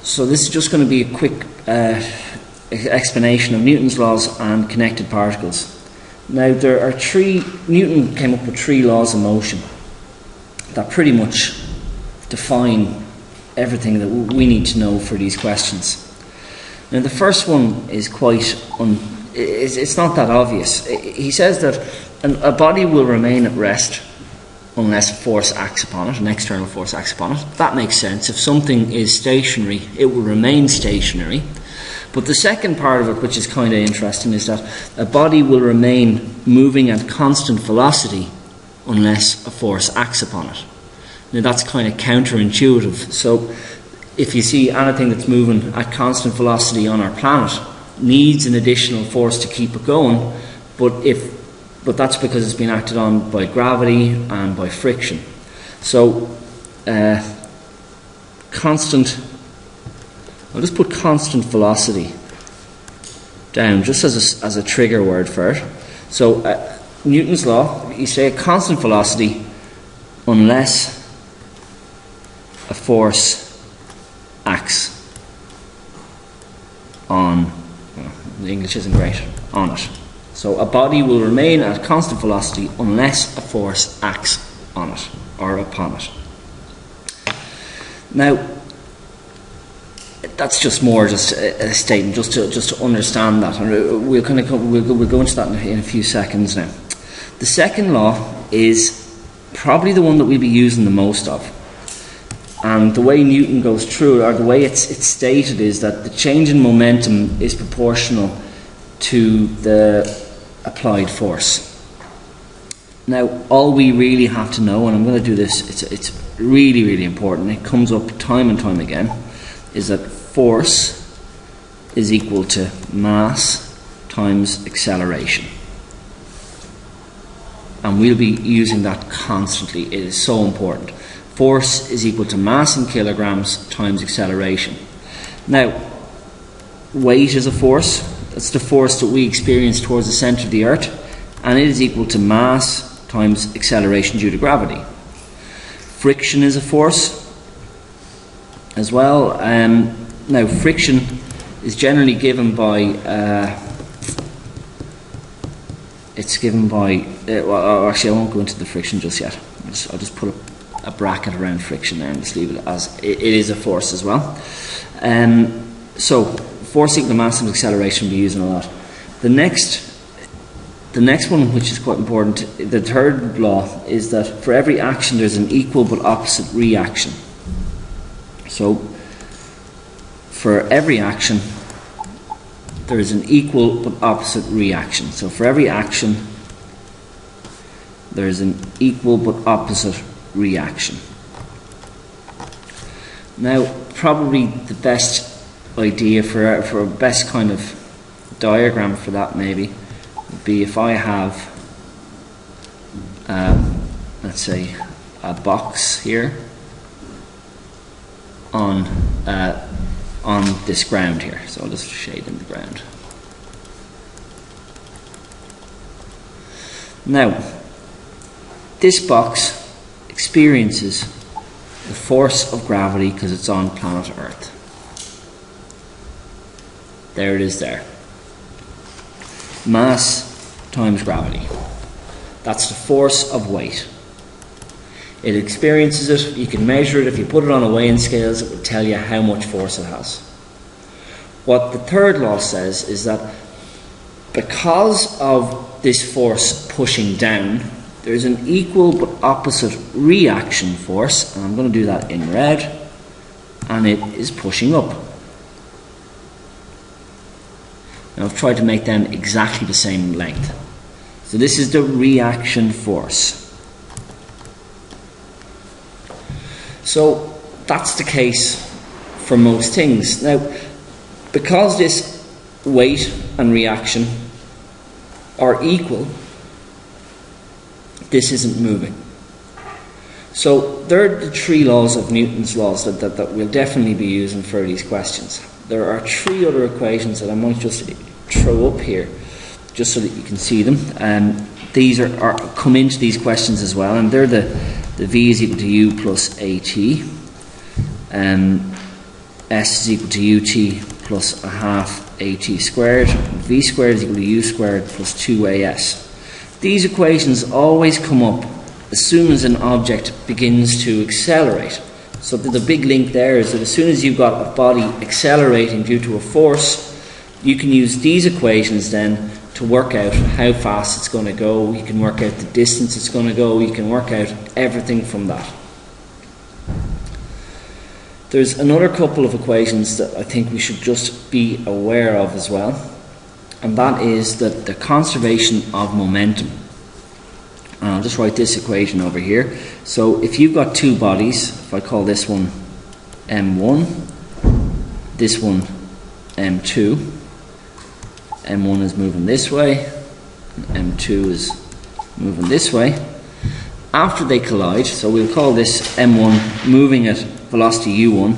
So this is just going to be a quick explanation of Newton's laws and connected particles. Now Newton came up with 3 laws of motion that pretty much define everything that we need to know for these questions. Now the first one is it's not that obvious. He says that a body will remain at rest unless a force acts upon it, an external force acts upon it. That makes sense. If something is stationary, it will remain stationary. But the second part of it, which is kind of interesting, is that a body will remain moving at constant velocity unless a force acts upon it. Now that's kind of counterintuitive. So if you see anything that's moving at constant velocity on our planet, needs an additional force to keep it going, but that's because it's been acted on by gravity and by friction. So I'll just put constant velocity down just as a trigger word for it. So Newton's law, you say a constant velocity unless a force acts on, well, the English isn't great, on it. So a body will remain at constant velocity unless a force acts on it or upon it. Now, that's just more just a statement, just to understand that, and we'll go into that in a few seconds now. The second law is probably the one that we'll be using the most of, and the way Newton goes through it, or the way it's stated, is that the change in momentum is proportional to the applied force. Now, all we really have to know, and I'm going to do this, it's really, really important, it comes up time and time again, is that force is equal to mass times acceleration. And we'll be using that constantly. It is so important. Force is equal to mass in kilograms times acceleration. Now, weight is a force. That's the force that we experience towards the centre of the Earth, and it is equal to mass times acceleration due to gravity. Friction is a force as well. Now, friction is generally given by well, actually I won't go into the friction just yet. I'll just put a bracket around friction there and just leave it as it is a force as well. So force equal to mass and acceleration we'll be using a lot. The next one, which is quite important, the third law, is that for every action there's an equal but opposite reaction. So for every action there is an equal but opposite reaction. So for every action there is an equal but opposite reaction. Now, probably the best idea for a best kind of diagram for that maybe would be if I have let's say a box here on this ground here. So I'll just shade in the ground. Now, this box experiences the force of gravity because it's on planet Earth. There it is there. Mass times gravity. That's the force of weight. It experiences it, you can measure it. If you put it on a weighing scales, it will tell you how much force it has. What the third law says is that because of this force pushing down, there's an equal but opposite reaction force, and I'm going to do that in red, and it is pushing up. Now I've tried to make them exactly the same length. So this is the reaction force. So that's the case for most things. Now, because this weight and reaction are equal, this isn't moving. So there are the 3 laws of Newton's laws that we'll definitely be using for these questions. There are 3 other equations that I might just throw up here, just so that you can see them. These come into these questions as well, and they're the V is equal to U plus AT. S is equal to ut plus a half at squared. V squared is equal to u squared plus 2as. These equations always come up as soon as an object begins to accelerate. So the big link there is that as soon as you've got a body accelerating due to a force, you can use these equations then to work out how fast it's going to go. You can work out the distance it's going to go. You can work out everything from that. There's another couple of equations that I think we should just be aware of as well, and that is that the conservation of momentum. And I'll just write this equation over here. So if you've got two bodies, if I call this one M1, this one M2, M1 is moving this way, and M2 is moving this way. After they collide, so we'll call this M1 moving at velocity u1,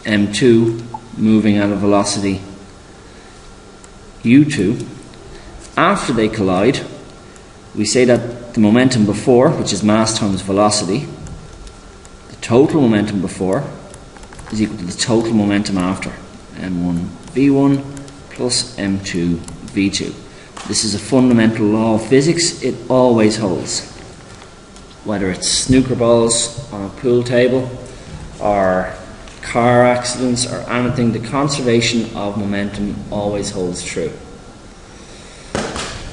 M2 moving at a velocity u2. After they collide, we say that the momentum before, which is mass times velocity, the total momentum before is equal to the total momentum after, m1 v1 plus m2 v2. This is a fundamental law of physics. It always holds. Whether it's snooker balls on a pool table or car accidents or anything, the conservation of momentum always holds true.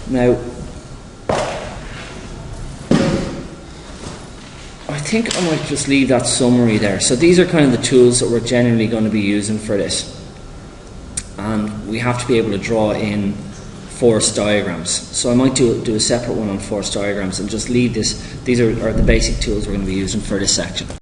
Now, I think I might just leave that summary there. So these are kind of the tools that we're generally going to be using for this. And we have to be able to draw in force diagrams. So I might do a separate one on force diagrams and just leave this. These are the basic tools we're going to be using for this section.